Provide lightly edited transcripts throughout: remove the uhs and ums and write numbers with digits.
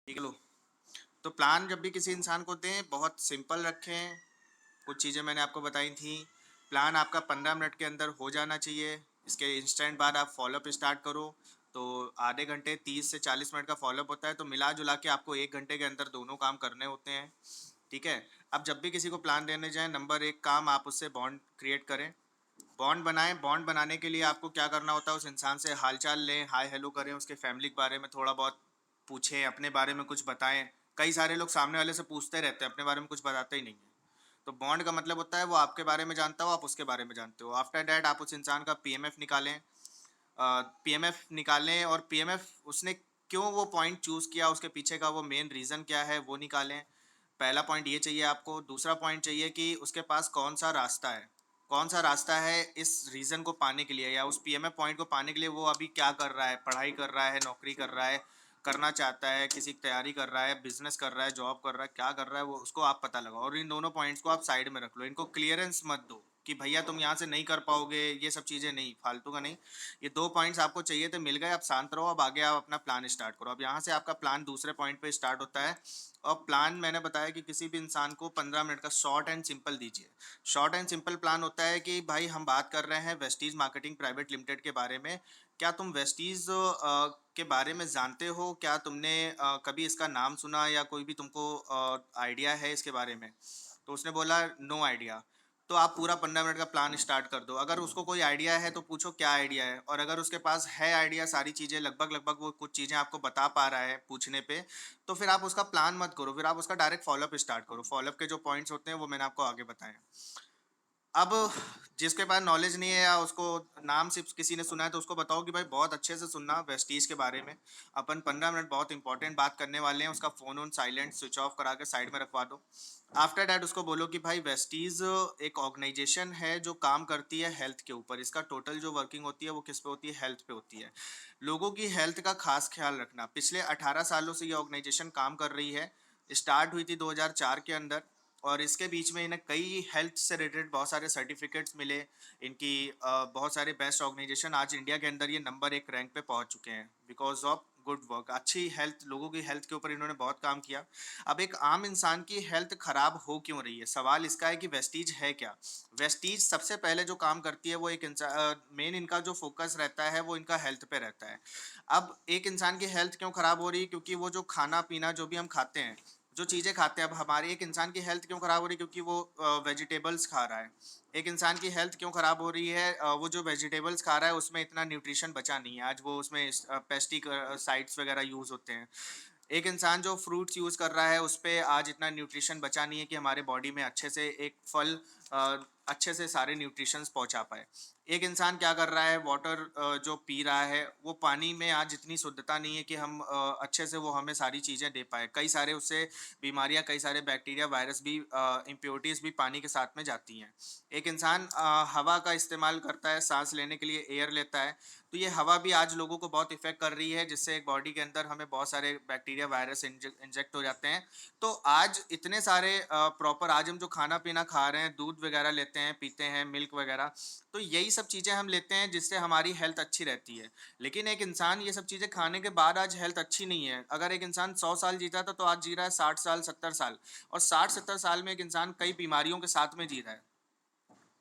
ठीक है लो। तो प्लान जब भी किसी इंसान को दें बहुत सिंपल रखें। कुछ चीज़ें मैंने आपको बताई थी। प्लान आपका 15 मिनट के अंदर हो जाना चाहिए। इसके इंस्टेंट बाद आप फॉलोअप स्टार्ट करो। तो आधे घंटे 30 से 40 मिनट का फॉलोअप होता है, तो मिला जुला के आपको 1 घंटे के अंदर दोनों काम करने होते हैं। ठीक है। अब जब भी किसी को प्लान देने जाएं, नंबर एक काम आप उससे बॉन्ड क्रिएट करें। बॉन्ड बनाएं। बॉन्ड बनाने के लिए आपको क्या करना होता है, उस इंसान से हालचाल लें, हाय हेलो करें, उसके फैमिली के बारे में थोड़ा बहुत पूछें, अपने बारे में कुछ बताएं। कई सारे लोग सामने वाले से पूछते रहते हैं, अपने बारे में कुछ बताते ही नहीं है। तो बॉन्ड का मतलब होता है वो आपके बारे में जानता हो, आप उसके बारे में जानते हो। आफ्टर डैट आप उस इंसान का पीएमएफ निकालें। पीएमएफ निकालें और पीएमएफ उसने क्यों वो पॉइंट चूज़ किया, उसके पीछे का वो मेन रीज़न क्या है वो निकालें। पहला पॉइंट ये चाहिए आपको। दूसरा पॉइंट चाहिए कि उसके पास कौन-सा रास्ता है। कौन-सा रास्ता है इस रीज़न को पाने के लिए, या उस पीएमएफ पॉइंट को पाने के लिए वो अभी क्या कर रहा है, पढ़ाई कर रहा है, नौकरी कर रहा है, करना चाहता है, किसी की तैयारी कर रहा है, बिज़नेस कर रहा है, जॉब कर रहा है, क्या कर रहा है वो उसको आप पता लगाओ और इन दोनों पॉइंट्स को आप साइड में रख लो। इनको क्लीयरेंस मत दो कि भैया तुम यहाँ से नहीं कर पाओगे, ये सब चीज़ें नहीं, फालतू का नहीं। ये 2 पॉइंट्स आपको चाहिए थे, मिल गए, अब शांत रहो, अब आगे आप अपना प्लान स्टार्ट करो। अब यहाँ से आपका प्लान दूसरे पॉइंट पे स्टार्ट होता है। और प्लान मैंने बताया कि किसी भी इंसान को 15 मिनट का शॉर्ट एंड सिंपल दीजिए। शॉर्ट एंड सिंपल प्लान होता है कि भाई हम बात कर रहे हैं वेस्टीज मार्केटिंग प्राइवेट लिमिटेड के बारे में। क्या तुम वेस्टीज के बारे में जानते हो? क्या तुमने कभी इसका नाम सुना या कोई भी तुमको आइडिया है इसके बारे में? तो उसने बोला नो आइडिया। तो आप पूरा 15 मिनट का प्लान स्टार्ट कर दो। अगर उसको कोई आइडिया है तो पूछो क्या आइडिया है, और अगर उसके पास है आइडिया, सारी चीज़ें लगभग लगभग वो कुछ चीज़ें आपको बता पा रहा है पूछने पे, तो फिर आप उसका प्लान मत करो, फिर आप उसका डायरेक्ट फॉलोअप स्टार्ट करो। फॉलोअप के जो पॉइंट्स होते हैं वो मैंने आपको आगे बताए। अब जिसके पास नॉलेज नहीं है या उसको नाम सिर्फ किसी ने सुना है, तो उसको बताओ कि भाई बहुत अच्छे से सुनना वेस्टीज के बारे में। अपन 15 मिनट बहुत इंपॉर्टेंट बात करने वाले हैं। उसका phone on silent switch off करा के साइड में रखवा दो। आफ्टर डैट उसको बोलो कि भाई वेस्टीज एक ऑर्गेनाइजेशन है जो काम करती है हेल्थ के ऊपर। इसका टोटल जो वर्किंग होती है वो किस पे होती है, हेल्थ पे होती है। लोगों की हेल्थ का खास ख्याल रखना। पिछले 18 सालों से ये ऑर्गेनाइजेशन काम कर रही है। स्टार्ट हुई थी 2004 के अंदर, और इसके बीच में इन्हें कई हेल्थ से रिलेटेड बहुत सारे सर्टिफिकेट्स मिले। इनकी बहुत सारे बेस्ट ऑर्गेनाइजेशन, आज इंडिया के अंदर ये नंबर 1 रैंक पे पहुंच चुके हैं बिकॉज ऑफ गुड वर्क। अच्छी हेल्थ, लोगों की हेल्थ के ऊपर इन्होंने बहुत काम किया। अब एक आम इंसान की हेल्थ खराब हो क्यों रही है, सवाल इसका है कि वेस्टीज है क्या। वेस्टीज सबसे पहले जो काम करती है वो एक इंसान, मेन इनका जो फोकस रहता है वो इनका हेल्थ पे रहता है। अब एक इंसान की हेल्थ क्यों खराब हो रही है, क्योंकि वो जो खाना पीना जो भी हम खाते हैं, जो चीज़ें खाते हैं, अब हमारी एक इंसान की हेल्थ क्यों खराब हो रही है, क्योंकि वो वेजिटेबल्स खा रहा है। एक इंसान की हेल्थ क्यों खराब हो रही है, वो जो वेजिटेबल्स खा रहा है उसमें इतना न्यूट्रिशन बचा नहीं है, आज वो उसमें पेस्टिसाइड्स वगैरह यूज़ होते हैं। एक इंसान जो फ्रूट्स यूज़ कर रहा है उस पे आज इतना न्यूट्रिशन बचा नहीं है कि हमारे बॉडी में अच्छे से एक फल अच्छे से सारे न्यूट्रिशंस पहुंचा पाए। एक इंसान क्या कर रहा है, वाटर जो पी रहा है, वो पानी में आज इतनी शुद्धता नहीं है कि हम अच्छे से वो हमें सारी चीज़ें दे पाए। कई सारे उससे बीमारियां, कई सारे बैक्टीरिया, वायरस भी, इम्प्योरिटीज़ भी पानी के साथ में जाती हैं। एक इंसान हवा का इस्तेमाल करता है, सांस लेने के लिए एयर लेता है। तो ये हवा भी आज लोगों को बहुत इफ़ेक्ट कर रही है, जिससे एक बॉडी के अंदर हमें बहुत सारे बैक्टीरिया, वायरस इंजेक्ट हो जाते हैं। तो आज इतने सारे प्रॉपर, आज हम जो खाना पीना खा रहे हैं, दूध वगैरह लेते हैं, पीते हैं, मिल्क वगैरह, तो यही सब चीज़ें हम लेते हैं जिससे हमारी हेल्थ अच्छी रहती है। लेकिन एक इंसान ये सब चीज़ें खाने के बाद आज हेल्थ अच्छी नहीं है। अगर एक इंसान 100 साल जीता था तो आज जी रहा है 60 साल, 70 साल। और 60-70 साल में एक इंसान कई बीमारियों के साथ में जी रहा है।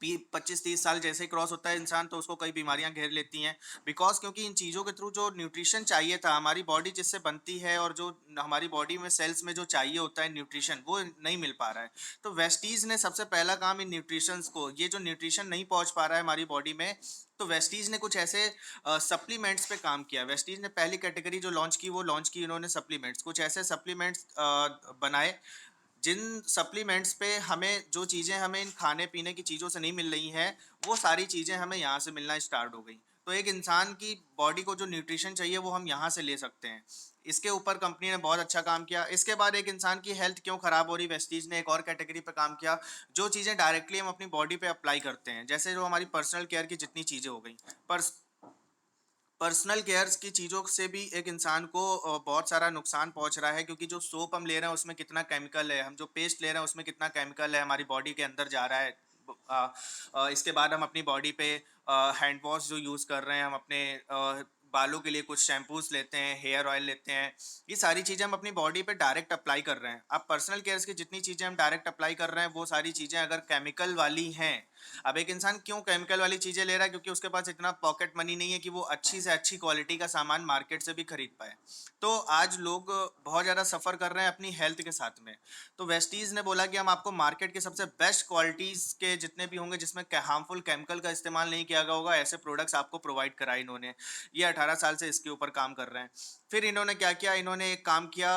25-30 साल जैसे ही क्रॉस होता है इंसान, तो उसको कई बीमारियां घेर लेती हैं। बिकॉज क्योंकि इन चीज़ों के थ्रू जो न्यूट्रिशन चाहिए था, हमारी बॉडी जिससे बनती है, और जो हमारी बॉडी में सेल्स में जो चाहिए होता है न्यूट्रिशन, वो नहीं मिल पा रहा है। तो वेस्टीज ने सबसे पहला काम इन न्यूट्रिशंस को, ये जो न्यूट्रिशन नहीं पहुंच पा रहा है हमारी बॉडी में, तो वेस्टीज ने कुछ ऐसे सप्लीमेंट्स पे काम किया। वेस्टीज ने पहली कैटेगरी जो लॉन्च की, वो लॉन्च की इन्होंने सप्लीमेंट्स। कुछ ऐसे सप्लीमेंट्स बनाए जिन सप्लीमेंट्स पे हमें जो चीज़ें हमें इन खाने पीने की चीज़ों से नहीं मिल रही हैं, वो सारी चीज़ें हमें यहाँ से मिलना स्टार्ट हो गई। तो एक इंसान की बॉडी को जो न्यूट्रिशन चाहिए वो हम यहाँ से ले सकते हैं। इसके ऊपर कंपनी ने बहुत अच्छा काम किया। इसके बाद एक इंसान की हेल्थ क्यों खराब हो रही, वेस्टीज ने एक और कैटेगरी पे काम किया। जो चीज़ें डायरेक्टली हम अपनी बॉडी पे अप्लाई करते हैं, जैसे जो हमारी पर्सनल केयर की जितनी चीज़ें हो गई, पर्सनल केयर्स की चीज़ों से भी एक इंसान को बहुत सारा नुकसान पहुंच रहा है। क्योंकि जो सोप हम ले रहे हैं उसमें कितना केमिकल है, हम जो पेस्ट ले रहे हैं उसमें कितना केमिकल है, हमारी बॉडी के अंदर जा रहा है। इसके बाद हम अपनी बॉडी पे हैंड वॉश जो यूज़ कर रहे हैं, हम अपने बालों के लिए कुछ शैम्पूस लेते हैं, हेयर ऑयल लेते हैं, ये सारी चीज़ें हम अपनी बॉडी पे डायरेक्ट अप्लाई कर रहे हैं। अब पर्सनल केयर्स की जितनी चीज़ें हम डायरेक्ट अप्लाई कर रहे हैं, वो सारी चीज़ें अगर केमिकल वाली हैं, अब एक इंसान क्यों केमिकल वाली चीज़ें ले रहा है? क्योंकि उसके पास इतना पॉकेट मनी नहीं है कि वो अच्छी से अच्छी क्वालिटी का सामान मार्केट से भी खरीद पाए। तो आज लोग बहुत ज़्यादा सफ़र कर रहे हैं अपनी हेल्थ के साथ में। तो वेस्टीज़ ने बोला कि हम आपको मार्केट के सबसे बेस्ट क्वालिटीज़ के जितने भी होंगे जिसमें हार्मफुल केमिकल का इस्तेमाल नहीं किया गया होगा, ऐसे प्रोडक्ट्स आपको प्रोवाइड कराए इन्होंने। ये 18 साल से इसके ऊपर काम कर रहे हैं। फिर इन्होंने क्या किया, इन्होंने एक काम किया,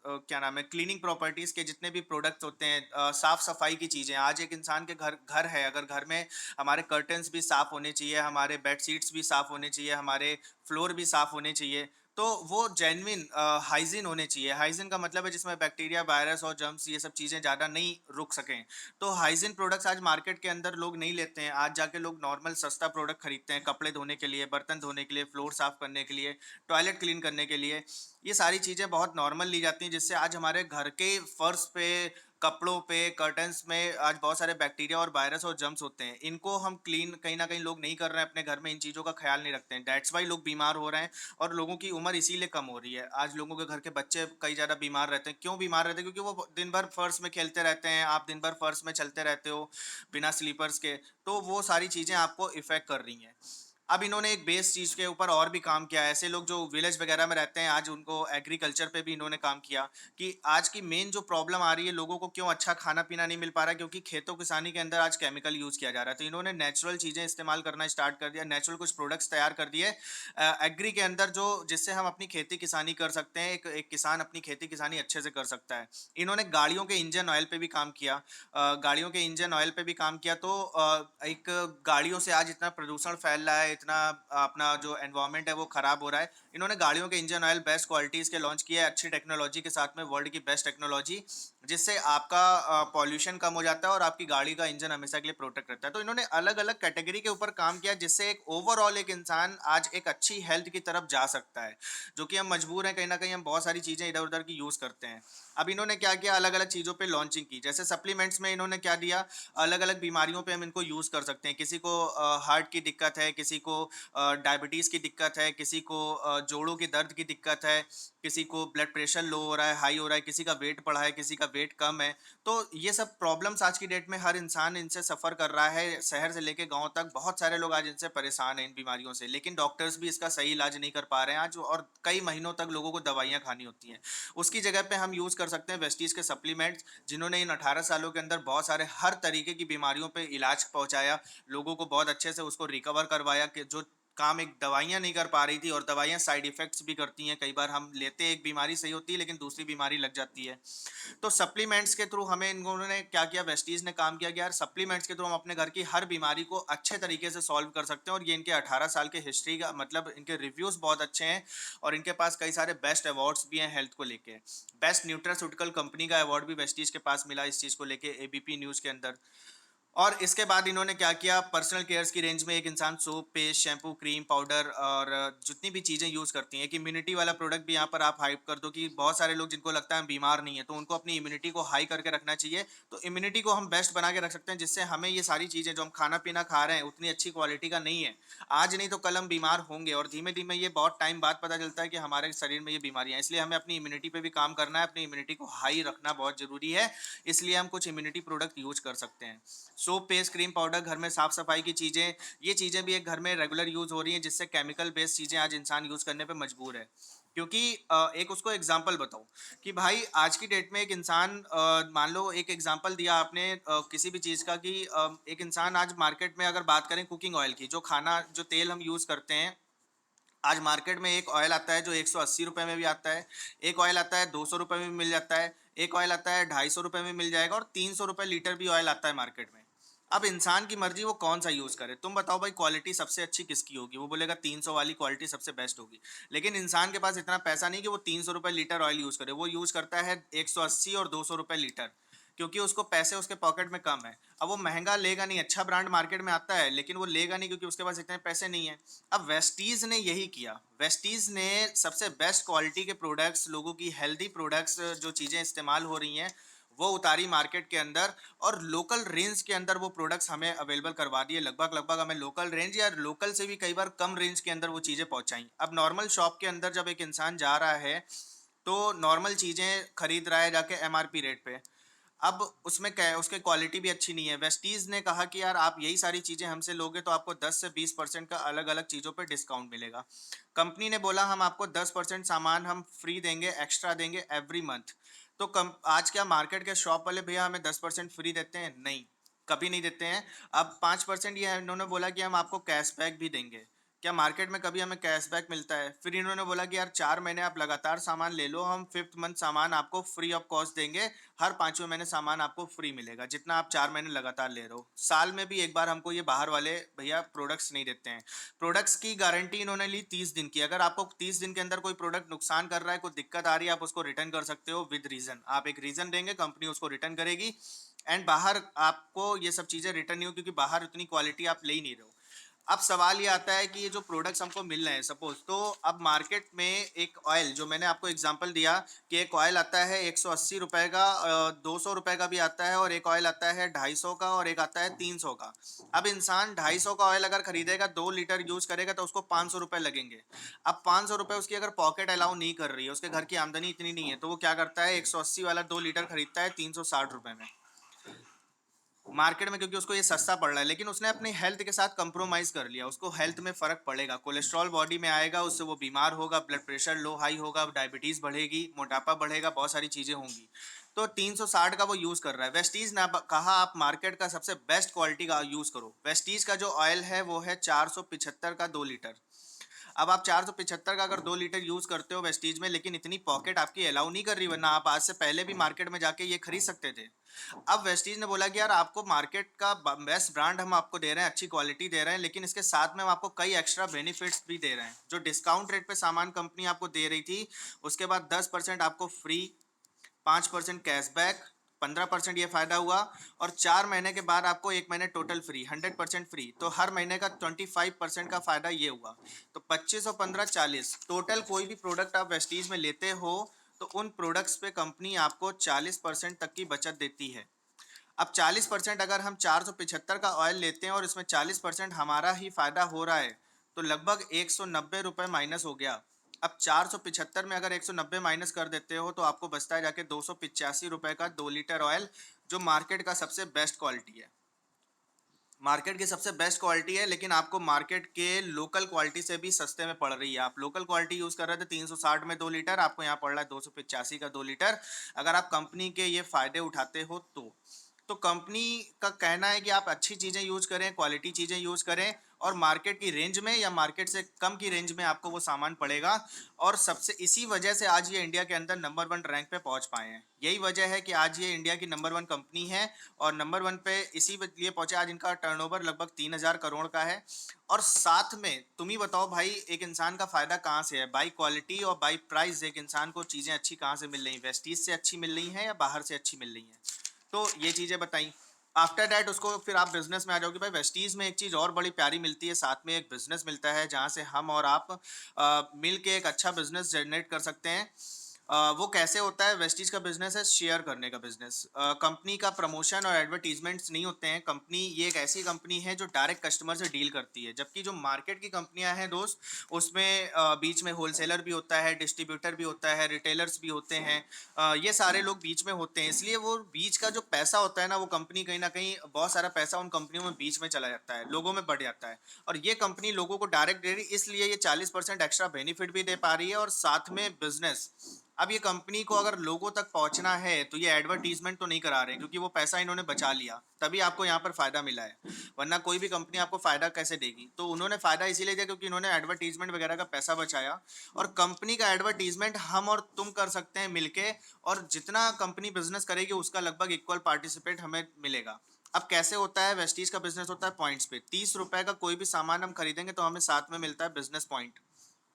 क्या नाम है, क्लीनिंग प्रॉपर्टीज के जितने भी प्रोडक्ट्स होते हैं, साफ सफाई की चीजें। आज एक इंसान के घर घर है, अगर घर में हमारे कर्टन्स भी साफ होने चाहिए, हमारे बेड शीट्स भी साफ होने चाहिए, हमारे फ्लोर भी साफ होने चाहिए, तो वो जेन्युइन हाइजीन होने चाहिए। हाइजीन का मतलब है जिसमें बैक्टीरिया, वायरस और जर्म्स ये सब चीज़ें ज़्यादा नहीं रुक सकें। तो हाइजीन प्रोडक्ट्स आज मार्केट के अंदर लोग नहीं लेते हैं। आज जाके लोग नॉर्मल सस्ता प्रोडक्ट खरीदते हैं, कपड़े धोने के लिए, बर्तन धोने के लिए, फ्लोर साफ करने के लिए, टॉयलेट क्लीन करने के लिए। ये सारी चीज़ें बहुत नॉर्मल ली जाती हैं, जिससे आज हमारे घर के फर्श पे, कपड़ों पे, कर्टन्स में आज बहुत सारे बैक्टीरिया और वायरस और जर्म्स होते हैं। इनको हम क्लीन कहीं न कहीं लोग नहीं कर रहे हैं अपने घर में, इन चीज़ों का ख़्याल नहीं रखते हैं। दैट्स व्हाई लोग बीमार हो रहे हैं और लोगों की उम्र इसीलिए कम हो रही है। आज लोगों के घर के बच्चे कई ज़्यादा बीमार रहते हैं। क्यों बीमार रहते हैं? क्योंकि वो दिन भर फर्श में खेलते रहते हैं, आप दिन भर फर्श में चलते रहते हो बिना स्लीपर्स के, तो वो सारी चीज़ें आपको इफ़ेक्ट कर रही हैं। अब इन्होंने एक बेस चीज़ के ऊपर और भी काम किया है। ऐसे लोग जो विलेज वगैरह में रहते हैं, आज उनको एग्रीकल्चर पे भी इन्होंने काम किया कि आज की मेन जो प्रॉब्लम आ रही है, लोगों को क्यों अच्छा खाना-पीना नहीं मिल पा रहा है, क्योंकि खेतों किसानी के अंदर आज केमिकल यूज़ किया जा रहा है। तो इन्होंने नेचुरल चीज़ें इस्तेमाल करना स्टार्ट कर दिया, नेचुरल कुछ प्रोडक्ट्स तैयार कर दिए एग्री के अंदर, जो जिससे हम अपनी खेती-किसानी कर सकते हैं। एक एक किसान अपनी खेती-किसानी अच्छे से कर सकता है। इन्होंने गाड़ियों के इंजन ऑयल पे भी काम किया। गाड़ियों के इंजन ऑयल पे भी काम किया, तो एक गाड़ियों से आज इतना प्रदूषण फैल रहा है, इतना अपना जो एनवायरनमेंट है वो खराब हो रहा है। इन्होंने गाड़ियों के इंजन ऑयल बेस्ट क्वालिटीज के लॉन्च किया है, अच्छी टेक्नोलॉजी के साथ में, वर्ल्ड की बेस्ट टेक्नोलॉजी, जिससे आपका पॉल्यूशन कम हो जाता है और आपकी गाड़ी का इंजन हमेशा के लिए प्रोटेक्ट रहता है। तो इन्होंने अलग अलग कैटेगरी के ऊपर काम किया, जिससे एक ओवरऑल एक इंसान आज एक अच्छी हेल्थ की तरफ जा सकता है, जो कि हम मजबूर हैं, कहीं ना कहीं हम बहुत सारी चीज़ें इधर उधर की यूज़ करते हैं। अब इन्होंने क्या किया, अलग अलग चीज़ों पे लॉन्चिंग की। जैसे सप्लीमेंट्स में इन्होंने क्या दिया, अलग अलग बीमारियों पे हम इनको यूज़ कर सकते हैं। किसी को हार्ट की दिक्कत है, किसी को डायबिटीज़ की दिक्कत है, किसी को जोड़ों के दर्द की दिक्कत है, किसी को ब्लड प्रेशर लो हो रहा है, हाई हो रहा है, किसी का वेट बढ़ा है, किसी का वेट कम है। तो ये सब प्रॉब्लम्स आज की डेट में हर इंसान इनसे सफ़र कर रहा है, शहर से लेके गाँव तक बहुत सारे लोग आज इनसे परेशान हैं, इन बीमारियों से। लेकिन डॉक्टर्स भी इसका सही इलाज नहीं कर पा रहे हैं आज, और कई महीनों तक लोगों को दवाइयाँ खानी होती हैं। उसकी जगह पे हम यूज़ कर सकते हैं वेस्टीज़ के सप्लीमेंट्स, जिन्होंने इन 18 सालों के अंदर बहुत सारे हर तरीके की बीमारियों पे इलाज पहुँचाया, लोगों को बहुत अच्छे से उसको रिकवर करवाया, कि जो काम एक दवाइयाँ नहीं कर पा रही थी, और दवाइयाँ साइड इफ़ेक्ट्स भी करती हैं। कई बार हम लेते हैं, एक बीमारी सही होती है लेकिन दूसरी बीमारी लग जाती है। तो सप्लीमेंट्स के थ्रू हमें इन्होंने क्या किया, वेस्टीज ने काम किया कि यार सप्लीमेंट्स के थ्रू हम अपने घर की हर बीमारी को अच्छे तरीके से सॉल्व कर सकते हैं। और ये इनके 18 साल के हिस्ट्री का मतलब, इनके रिव्यूज बहुत अच्छे हैं, और इनके पास कई सारे बेस्ट अवार्ड्स भी हैं हेल्थ को लेके। बेस्ट न्यूट्रास्यूटिकल कंपनी का अवार्ड भी वेस्टीज के पास मिला इस चीज़ को लेके, एबीपी न्यूज़ के अंदर। और इसके बाद इन्होंने क्या किया, पर्सनल केयर्स की रेंज में एक इंसान soap, paste, shampoo, cream, powder और जितनी भी चीज़ें यूज़ करती हैं, एक इम्यूनिटी वाला प्रोडक्ट भी यहाँ पर आप हाइप कर दो, कि बहुत सारे लोग जिनको लगता है हम बीमार नहीं है, तो उनको अपनी इम्यूनिटी को हाई करके रखना चाहिए। तो इम्यूनिटी को हम बेस्ट बना के रख सकते हैं, जिससे हमें ये सारी चीज़ें जो हम खाना पीना खा रहे हैं उतनी अच्छी क्वालिटी का नहीं है। आज नहीं तो कल हम बीमार होंगे, और धीमे धीमे ये बहुत टाइम बाद पता चलता है कि हमारे शरीर में ये बीमारियां हैं। इसलिए हमें अपनी इम्यूनिटी पे भी काम करना है, अपनी इम्यूनिटी को हाई रखना बहुत जरूरी है। इसलिए हम कुछ इम्यूनिटी प्रोडक्ट यूज कर सकते हैं। सोप, पेस्ट, क्रीम, पाउडर, घर में साफ सफाई की चीज़ें, ये चीज़ें भी एक घर में रेगुलर यूज़ हो रही हैं, जिससे केमिकल बेस्ड चीज़ें आज इंसान यूज़ करने पे मजबूर है। क्योंकि एक उसको एग्जांपल बताऊं, कि भाई आज की डेट में एक इंसान, मान लो एक एग्जांपल दिया आपने किसी भी चीज़ का, कि एक इंसान आज मार्केट में अगर बात करें कुकिंग ऑयल की, जो खाना जो तेल हम यूज़ करते हैं, आज मार्केट में एक ऑयल आता है जो 180 रुपए में भी आता है, एक ऑयल आता है 200 रुपए में भी मिल जाता है, एक ऑयल आता है 250 रुपए में मिल जाएगा, और 300 रुपए लीटर भी ऑयल आता है मार्केट में। अब इंसान की मर्जी वो कौन सा यूज करे। तुम बताओ भाई, क्वालिटी सबसे अच्छी किसकी होगी? वो बोलेगा 300 वाली क्वालिटी सबसे बेस्ट होगी। लेकिन इंसान के पास इतना पैसा नहीं कि वो 300 रुपए लीटर ऑयल यूज करे, वो यूज करता है 180 और 200 रुपए लीटर, क्योंकि उसको पैसे उसके पॉकेट में कम है। अब वो महंगा लेगा नहीं, अच्छा ब्रांड मार्केट में आता है लेकिन वो लेगा नहीं, क्योंकि उसके पास इतने पैसे नहीं है। अब वेस्टीज ने यही किया, वेस्टीज ने सबसे बेस्ट क्वालिटी के प्रोडक्ट्स, लोगों की हेल्दी प्रोडक्ट्स, जो चीज़ें इस्तेमाल हो रही हैं, वो उतारी मार्केट के अंदर और लोकल रेंज के अंदर वो प्रोडक्ट्स हमें अवेलेबल करवा दिए। लगभग लगभग हमें लोकल रेंज या लोकल से भी कई बार कम रेंज के अंदर वो चीज़ें पहुंचाई। अब नॉर्मल शॉप के अंदर जब एक इंसान जा रहा है तो नॉर्मल चीज़ें खरीद रहा है जाके एमआरपी रेट पे, अब उसमें क्या है, उसकी क्वालिटी भी अच्छी नहीं है। वेस्टीज ने कहा कि यार आप यही सारी चीज़ें हमसे लोगे तो आपको 10 से 20% का अलग अलग चीज़ों पे डिस्काउंट मिलेगा। कंपनी ने बोला हम आपको 10% सामान हम फ्री देंगे, एक्स्ट्रा देंगे एवरी मंथ। तो कम आज क्या मार्केट के शॉप वाले भैया हमें 10% फ्री देते हैं? नहीं, कभी नहीं देते हैं। अब 5% ये इन्होंने बोला कि हम आपको कैशबैक भी देंगे। क्या मार्केट में कभी हमें कैशबैक मिलता है? फिर इन्होंने बोला कि यार 4 महीने आप लगातार सामान ले लो, हम 5th मंथ सामान आपको फ्री ऑफ कॉस्ट देंगे। हर 5वें महीने सामान आपको फ्री मिलेगा जितना आप 4 महीने लगातार ले रहे हो। साल में भी एक बार हमको ये बाहर वाले भैया प्रोडक्ट्स नहीं देते हैं। प्रोडक्ट्स की गारंटी इन्होंने ली 30 दिन की। अगर आपको 30 दिन के अंदर कोई प्रोडक्ट नुकसान कर रहा है, कोई दिक्कत आ रही है, आप उसको रिटर्न कर सकते हो विद रीजन। आप एक रीजन देंगे, कंपनी उसको रिटर्न करेगी। एंड बाहर आपको ये सब चीजें रिटर्न नहीं हो, क्योंकि बाहर उतनी क्वालिटी आप ले ही नहीं रहे हो। अब सवाल ये आता है कि ये जो प्रोडक्ट्स हमको मिल रहे हैं सपोज, तो अब मार्केट में एक ऑयल, जो मैंने आपको एग्जांपल दिया कि एक ऑयल आता है 180 रुपए का, 200 रुपए का भी आता है, और एक ऑयल आता है 250 का, और एक आता है 300 का। अब इंसान 250 का ऑयल अगर खरीदेगा, 2 लीटर यूज करेगा तो उसको 500 रुपए लगेंगे। अब 500 रुपए उसकी अगर पॉकेट अलाउ नहीं कर रही है, उसके घर की आमदनी इतनी नहीं है, तो वो क्या करता है, 180 वाला 2 लीटर खरीदता है 360 रुपए में मार्केट में, क्योंकि उसको ये सस्ता पड़ रहा है। लेकिन उसने अपनी हेल्थ के साथ कंप्रोमाइज कर लिया, उसको हेल्थ में फर्क पड़ेगा, कोलेस्ट्रॉल बॉडी में आएगा, उससे वो बीमार होगा, ब्लड प्रेशर लो हाई होगा, डायबिटीज बढ़ेगी, मोटापा बढ़ेगा, बहुत सारी चीजें होंगी। तो 360 का वो यूज कर रहा है। वेस्टीज ने कहा आप मार्केट का सबसे बेस्ट क्वालिटी का यूज करो। वेस्टीज का जो ऑयल है वो है 475 का 2 लीटर। अब आप 475 का अगर 2 लीटर यूज करते हो वेस्टीज में, लेकिन इतनी पॉकेट आपकी अलाउ नहीं कर रही, वरना आप आज से पहले भी मार्केट में जाके ये खरीद सकते थे। अब वेस्टीज ने बोला कि यार आपको मार्केट का बेस्ट ब्रांड हम आपको दे रहे हैं, अच्छी क्वालिटी दे रहे हैं, लेकिन इसके साथ में हम आपको कई एक्स्ट्रा बेनिफिट्स भी दे रहे हैं। जो डिस्काउंट रेट पे सामान कंपनी आपको दे रही थी, उसके बाद 10% आपको फ्री, 5% कैशबैक, 15% ये फायदा हुआ, और 4 महीने के बाद आपको 1 महीने टोटल फ्री, 100% फ्री। तो हर महीने का 25% का फायदा ये हुआ। तो 25 और 15 40 टोटल। कोई भी प्रोडक्ट आप वेस्टीज में लेते हो तो उन प्रोडक्ट्स पे कंपनी आपको 40% तक की बचत देती है। अब 40%, अगर हम 475 का ऑयल लेते हैं और इसमें 40% हमारा ही फायदा हो रहा है, तो लगभग 190 रुपये माइनस हो गया। अब 475 में अगर 190 माइनस कर देते हो तो आपको बचता है जाके 285 रुपये का 2 लीटर ऑयल, जो मार्केट का सबसे बेस्ट क्वालिटी है। मार्केट की सबसे बेस्ट क्वालिटी है, लेकिन आपको मार्केट के लोकल क्वालिटी से भी सस्ते में पड़ रही है। आप लोकल क्वालिटी यूज कर रहे थे 360 में 2 लीटर, आपको यहाँ पड़ रहा है 285 का 2 लीटर। अगर आप कंपनी के ये फायदे उठाते हो तो कंपनी का कहना है कि आप अच्छी चीज़ें यूज करें, क्वालिटी चीज़ें यूज करें, और मार्केट की रेंज में या मार्केट से कम की रेंज में आपको वो सामान पड़ेगा। और सबसे इसी वजह से आज ये इंडिया के अंदर नंबर 1 रैंक पे पहुंच पाए हैं। यही वजह है कि आज ये इंडिया की नंबर 1 कंपनी है, और नंबर 1 पे इसी लिए पहुंचे। आज इनका टर्नओवर लगभग 3,000 करोड़ का है। और साथ में तुम ही बताओ भाई, एक इंसान का फायदा कहाँ से है? बाई क्वालिटी और बाई प्राइस एक इंसान को चीज़ें अच्छी कहाँ से मिल रही हैं? वेस्टीज से अच्छी मिल रही हैं या बाहर से अच्छी मिल रही हैं? तो ये चीज़ें बताई। आफ्टर दैट उसको फिर आप बिजनेस में आ जाओगे। भाई वेस्टीज में एक चीज़ और बड़ी प्यारी मिलती है, साथ में एक बिजनेस मिलता है जहाँ से हम और आप मिल के एक अच्छा बिजनेस जनरेट कर सकते हैं। वो कैसे होता है? वेस्टीज का बिजनेस है शेयर करने का बिजनेस। कंपनी का प्रमोशन और एडवर्टीजमेंट्स नहीं होते हैं। कंपनी ये एक ऐसी कंपनी है जो डायरेक्ट कस्टमर से डील करती है, जबकि जो मार्केट की कंपनियां हैं दोस्त, उसमें बीच में होलसेलर भी होता है, डिस्ट्रीब्यूटर भी होता है, रिटेलर्स भी होते हैं। ये सारे लोग बीच में होते हैं, इसलिए वो बीच का जो पैसा होता है ना, वो कंपनी कहीं ना कहीं बहुत सारा पैसा उन कंपनियों में बीच में चला जाता है, लोगों में बढ़ जाता है। और ये कंपनी लोगों को डायरेक्ट दे रही, इसलिए ये 40% एक्स्ट्रा बेनिफिट भी दे पा रही है, और साथ में बिजनेस। अब ये कंपनी को अगर लोगों तक पहुंचना है तो ये एडवर्टीजमेंट तो नहीं करा रहे, क्योंकि वो पैसा इन्होंने बचा लिया, तभी आपको यहाँ पर फायदा मिला है। वरना कोई भी कंपनी आपको फायदा कैसे देगी? तो उन्होंने फायदा इसीलिए दिया क्योंकि उन्होंने एडवर्टीजमेंट वगैरह का पैसा बचाया। और कंपनी का एडवर्टीजमेंट हम और तुम कर सकते हैं मिलके, और जितना कंपनी बिजनेस करेगी उसका लगभग इक्वल पार्टिसिपेट हमें मिलेगा। अब कैसे होता है? वेस्टीज का बिजनेस होता है पॉइंट्स पे। 30 रुपए का कोई भी सामान हम खरीदेंगे तो हमें साथ में मिलता है बिजनेस पॉइंट।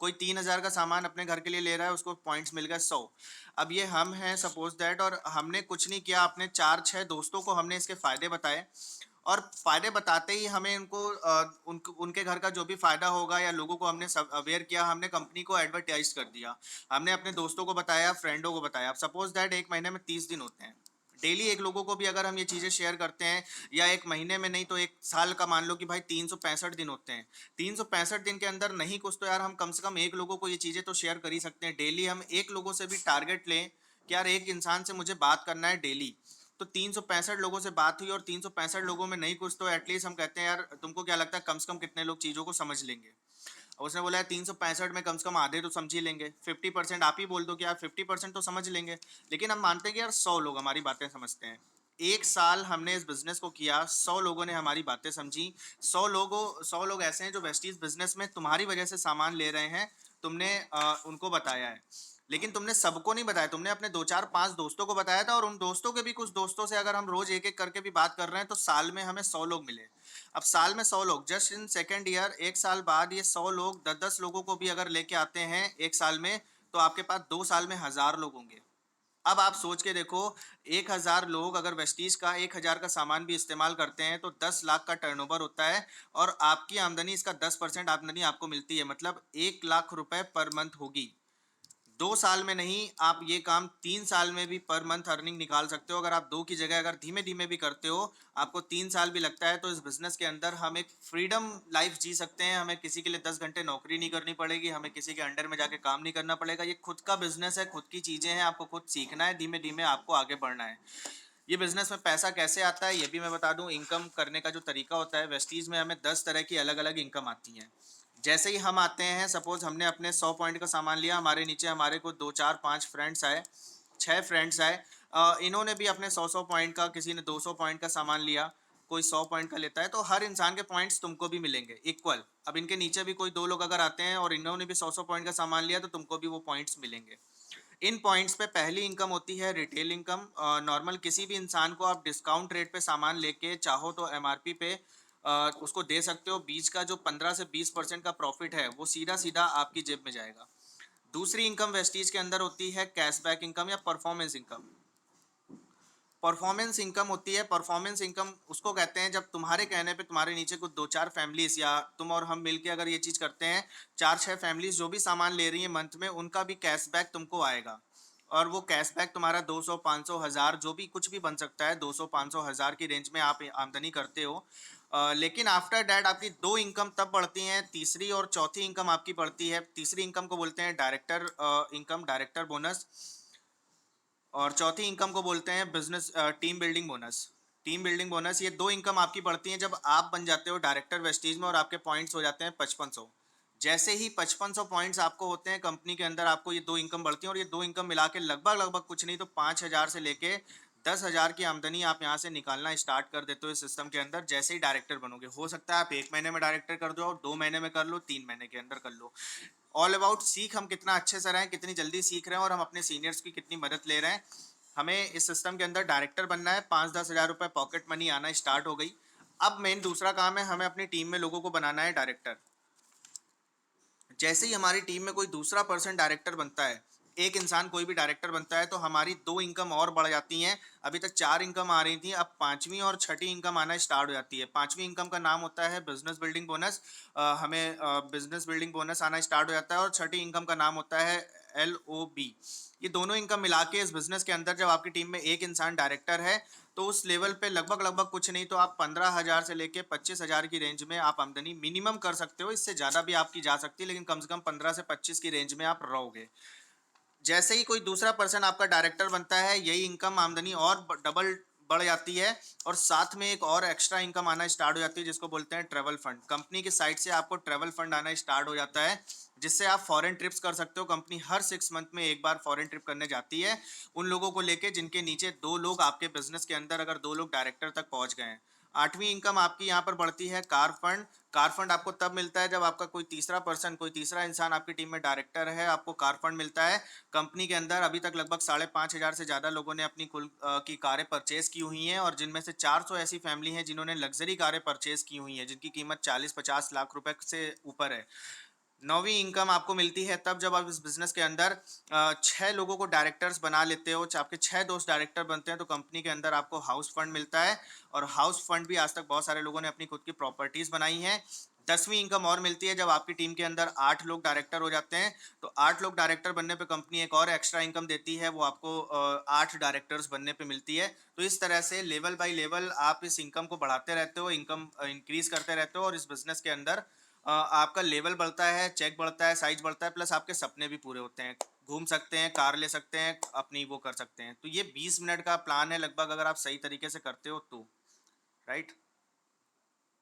कोई 3,000 का सामान अपने घर के लिए ले रहा है, उसको पॉइंट्स मिल गए 100। अब ये हम हैं सपोज दैट, और हमने कुछ नहीं किया, अपने 4-6 दोस्तों को हमने इसके फायदे बताए। और फायदे बताते ही हमें उनके घर का जो भी फायदा होगा या लोगों को हमने सब अवेयर किया, हमने कंपनी को एडवर्टाइज कर दिया। हमने अपने दोस्तों को बताया, फ्रेंडों को बताया। अब सपोज दैट एक महीने में 30 दिन होते हैं, डेली एक लोगों को भी अगर हम ये चीज़ें शेयर करते हैं, या एक महीने में नहीं तो एक साल का मान लो कि भाई 365 दिन होते हैं, 365 दिन के अंदर नहीं कुछ तो यार हम कम से कम एक लोगों को ये चीज़ें तो शेयर कर ही सकते हैं। डेली हम एक लोगों से भी टारगेट लें कि यार एक इंसान से मुझे बात करना है डेली, तो 365 लोगों से बात हुई और 365 लोगों में नहीं कुछ तो एटलीस्ट हम कहते हैं यार तुमको क्या लगता है कम से कम कितने लोग चीज़ों को समझ लेंगे। और उसने बोला है 365 में कम से कम आधे तो समझ ही लेंगे, 50% आप ही बोल दो कि यार 50% तो समझ लेंगे। लेकिन हम मानते हैं कि यार 100 लोग हमारी बातें समझते हैं। एक साल हमने इस बिजनेस को किया, 100 लोगों ने हमारी बातें समझी। 100 लोग ऐसे हैं जो वेस्टीज बिजनेस में तुम्हारी वजह से सामान ले रहे हैं, तुमने उनको बताया है। लेकिन तुमने सबको नहीं बताया, तुमने अपने दो चार पांच दोस्तों को बताया था, और उन दोस्तों के भी कुछ दोस्तों से अगर हम रोज एक एक करके भी बात कर रहे हैं तो साल में हमें 100 लोग मिले। अब साल में 100 लोग, जस्ट इन सेकेंड ईयर, एक साल बाद ये 100 लोग 10-10 लोगों को भी अगर लेके आते हैं एक साल में, तो आपके पास 2 साल में 1000 लोग होंगे। अब आप सोच के देखो, 1000 लोग अगर वेस्टीज का 1000 का सामान भी इस्तेमाल करते हैं तो 10 लाख का टर्नओवर होता है, और आपकी आमदनी इसका 10% आमदनी आपको मिलती है, मतलब 1 लाख रुपए पर मंथ होगी। 2 साल में नहीं, आप ये काम 3 साल में भी पर मंथ अर्निंग निकाल सकते हो। अगर आप दो की जगह अगर धीमे धीमे भी करते हो, आपको 3 साल भी लगता है, तो इस बिजनेस के अंदर हम एक फ्रीडम लाइफ जी सकते हैं। हमें किसी के लिए 10 घंटे नौकरी नहीं करनी पड़ेगी, हमें किसी के अंडर में जाके काम नहीं करना पड़ेगा। ये खुद का बिजनेस है, खुद की चीजें हैं, आपको खुद सीखना है, धीमे धीमे आपको आगे बढ़ना है। ये बिजनेस में पैसा कैसे आता है ये भी मैं बता दूं। इनकम करने का जो तरीका होता है, वेस्टीज में हमें 10 तरह की अलग अलग इनकम आती है। जैसे ही हम आते हैं, सपोज हमने अपने 100 पॉइंट का सामान लिया, हमारे नीचे हमारे को 2 4 5 फ्रेंड्स आए, 6 फ्रेंड्स आए, इन्होंने भी अपने 100 100 पॉइंट का, किसी ने 200 पॉइंट का सामान लिया, कोई 100 पॉइंट का लेता है, तो हर इंसान के पॉइंट्स तुमको भी मिलेंगे इक्वल। अब इनके नीचे भी कोई दो लोग अगर आते हैं और इन्होंने भी 100 100 पॉइंट का सामान लिया, तो तुमको भी वो पॉइंट्स मिलेंगे। इन पॉइंट्स पे पहली इनकम होती है रिटेल इनकम। नॉर्मल किसी भी इंसान को आप डिस्काउंट रेट पे सामान लेके चाहो तो एमआरपी पे उसको दे सकते हो। बीच का जो 15 से 20% का प्रॉफिट है वो सीधा सीधा आपकी जेब में जाएगा। दूसरी इनकम वेस्टीज के अंदर होती है कैशबैक इनकम या परफॉर्मेंस इनकम। परफॉर्मेंस इनकम होती है, परफॉर्मेंस इनकम उसको कहते हैं जब तुम्हारे कहने पे तुम्हारे नीचे कुछ दो चार फैमिलीज या तुम और हम मिलके अगर ये चीज करते हैं, 4 6 फैमिलीज जो भी सामान ले रही है मंथ में, उनका भी कैशबैक तुमको आएगा। और वो कैशबैक तुम्हारा 200 500 1000 जो भी कुछ भी बन सकता है, 200 500 1000 की रेंज में आप आमदनी करते हो। लेकिन आफ्टर डैट आपकी दो इनकम तब बढ़ती हैं, तीसरी और चौथी इनकम आपकी बढ़ती है। तीसरी इनकम को बोलते हैं डायरेक्टर इनकम, डायरेक्टर बोनस। और चौथी इनकम को बोलते हैं business team building bonus. Team building bonus, ये दो इनकम आपकी बढ़ती हैं जब आप बन जाते हो डायरेक्टर वेस्टीज में और आपके पॉइंट्स हो जाते हैं 5500। जैसे ही 5500 पॉइंट्स आपको होते हैं कंपनी के अंदर, आपको ये दो इनकम बढ़ती हैं, और ये दो इनकम मिला के लगभग लगभग कुछ नहीं तो 5000 से लेके 10,000 की आमदनी आप यहाँ से निकालना स्टार्ट कर देते हो इस सिस्टम के अंदर। जैसे ही डायरेक्टर बनोगे, हो सकता है आप 1 महीने में डायरेक्टर कर दो, 2 महीने में कर लो, 3 महीने के अंदर कर लो। ऑल अबाउट सीख हम कितना अच्छे से रहे हैं, कितनी जल्दी सीख रहे हैं, और हम अपने सीनियर्स की कितनी मदद ले रहे हैं। हमें इस सिस्टम के अंदर डायरेक्टर बनना है, 5-10 हज़ार रुपए पॉकेट मनी आना स्टार्ट हो गई। अब मेन दूसरा काम है, हमें अपनी टीम में लोगों को बनाना है डायरेक्टर। जैसे ही हमारी टीम में कोई दूसरा पर्सन डायरेक्टर बनता है, एक इंसान कोई भी डायरेक्टर बनता है, तो हमारी दो इनकम और बढ़ जाती हैं। अभी तक 4 इनकम आ रही थी, अब पांचवी और छठी इनकम आना स्टार्ट हो जाती है। पांचवी इनकम का नाम होता है बिजनेस बिल्डिंग बोनस। हमें बिजनेस बिल्डिंग बोनस आना स्टार्ट हो जाता है। और छठी इनकम का नाम होता है LOB। ये दोनों इनकम मिला के इस बिजनेस के अंदर जब आपकी टीम में एक इंसान डायरेक्टर है, तो उस लेवल पे लगभग लगभग कुछ नहीं तो आप 15,000 से लेके 25,000 की रेंज में आप आमदनी मिनिमम कर सकते हो। इससे ज़्यादा भी आपकी जा सकती है, लेकिन कम से कम 15 से 25 की रेंज में आप रहोगे। जैसे ही कोई दूसरा पर्सन आपका डायरेक्टर बनता है, यही इनकम आमदनी और डबल बढ़ जाती है। और साथ में एक और एक्स्ट्रा इनकम आना स्टार्ट हो जाती है, जिसको बोलते हैं ट्रैवल फंड। कंपनी की साइड से आपको ट्रैवल फंड आना स्टार्ट हो जाता है, जिससे आप फॉरेन ट्रिप्स कर सकते हो। कंपनी हर 6 मंथ में एक बार फॉरेन ट्रिप करने जाती है, उन लोगों को लेके जिनके नीचे दो लोग आपके बिजनेस के अंदर, अगर दो लोग डायरेक्टर तक पहुंच गए हैं। आठवीं इनकम आपकी यहाँ पर बढ़ती है कार फंड। कार फंड आपको तब मिलता है जब आपका कोई तीसरा पर्सन, कोई तीसरा इंसान आपकी टीम में डायरेक्टर है, आपको कार फंड मिलता है। कंपनी के अंदर अभी तक लगभग 5,500 से ज़्यादा लोगों ने अपनी कुल की कारें परचेज की हुई हैं, और जिनमें से 400 ऐसी फैमिली हैं जिन्होंने लग्जरी कारें परचेज की हुई हैं, जिनकी कीमत 40-50 लाख रुपए से ऊपर है। नौवीं इनकम आपको मिलती है तब जब आप इस बिजनेस के अंदर 6 लोगों को डायरेक्टर्स बना लेते हो। आपके 6 दोस्त डायरेक्टर बनते हैं, तो कंपनी के अंदर आपको हाउस फंड मिलता है। और हाउस फंड भी आज तक बहुत सारे लोगों ने अपनी खुद की प्रॉपर्टीज बनाई हैं, 10वीं इनकम और मिलती है जब आपकी टीम के अंदर 8 लोग डायरेक्टर हो जाते हैं। तो 8 लोग डायरेक्टर बनने पे कंपनी एक और एक्स्ट्रा इनकम देती है, वो आपको 8 डायरेक्टर्स बनने पे मिलती है। तो इस तरह से लेवल बाय लेवल आप इस इनकम को बढ़ाते रहते हो, इनकम इंक्रीज करते रहते हो, और इस बिजनेस के अंदर आपका लेवल बढ़ता है, चेक बढ़ता है, साइज बढ़ता है, प्लस आपके सपने भी पूरे होते हैं। घूम सकते हैं, कार ले सकते हैं, अपनी वो कर सकते हैं। तो ये 20 मिनट का प्लान है लगभग, अगर आप सही तरीके से करते हो तो, राइट।